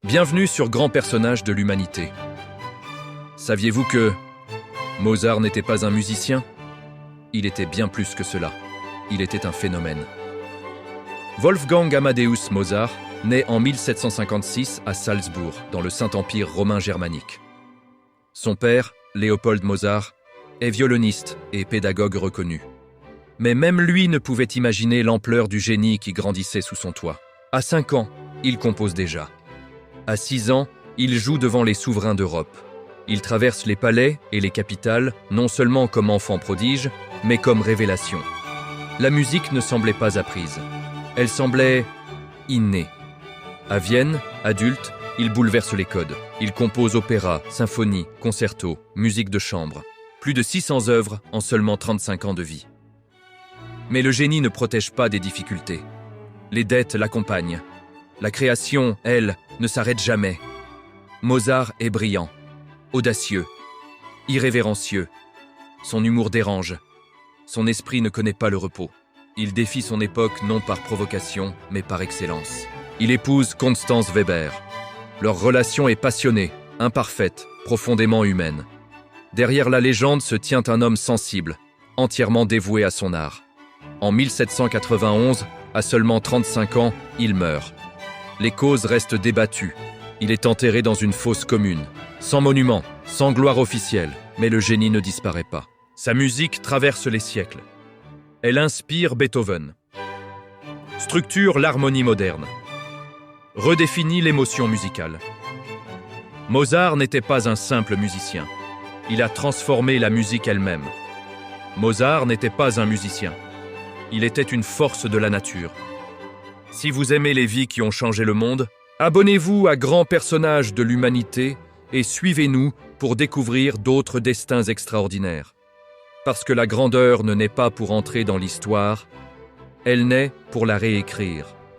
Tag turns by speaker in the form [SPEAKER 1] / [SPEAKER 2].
[SPEAKER 1] Bienvenue sur Grand Personnage de l'Humanité. Saviez-vous que Mozart n'était pas un musicien? Il était bien plus que cela. Il était un phénomène. Wolfgang Amadeus Mozart naît en 1756 à Salzbourg, dans le Saint-Empire romain germanique. Son père, Léopold Mozart, est violoniste et pédagogue reconnu. Mais même lui ne pouvait imaginer l'ampleur du génie qui grandissait sous son toit. À 5 ans, il compose déjà. À 6 ans, il joue devant les souverains d'Europe. Il traverse les palais et les capitales, non seulement comme enfant prodige, mais comme révélation. La musique ne semblait pas apprise. Elle semblait innée. À Vienne, adulte, il bouleverse les codes. Il compose opéras, symphonies, concertos, musique de chambre. Plus de 600 œuvres en seulement 35 ans de vie. Mais le génie ne protège pas des difficultés. Les dettes l'accompagnent. La création, elle, ne s'arrête jamais. Mozart est brillant, audacieux, irrévérencieux. Son humour dérange. Son esprit ne connaît pas le repos. Il défie son époque non par provocation, mais par excellence. Il épouse Constance Weber. Leur relation est passionnée, imparfaite, profondément humaine. Derrière la légende se tient un homme sensible, entièrement dévoué à son art. En 1791, à seulement 35 ans, il meurt. Les causes restent débattues. Il est enterré dans une fosse commune, sans monument, sans gloire officielle, mais le génie ne disparaît pas. Sa musique traverse les siècles. Elle inspire Beethoven, structure l'harmonie moderne, redéfinit l'émotion musicale. Mozart n'était pas un simple musicien. Il a transformé la musique elle-même. Mozart n'était pas un musicien. Il était une force de la nature. Si vous aimez les vies qui ont changé le monde, abonnez-vous à Grand Personnage de l'Humanité et suivez-nous pour découvrir d'autres destins extraordinaires. Parce que la grandeur ne naît pas pour entrer dans l'histoire, elle naît pour la réécrire.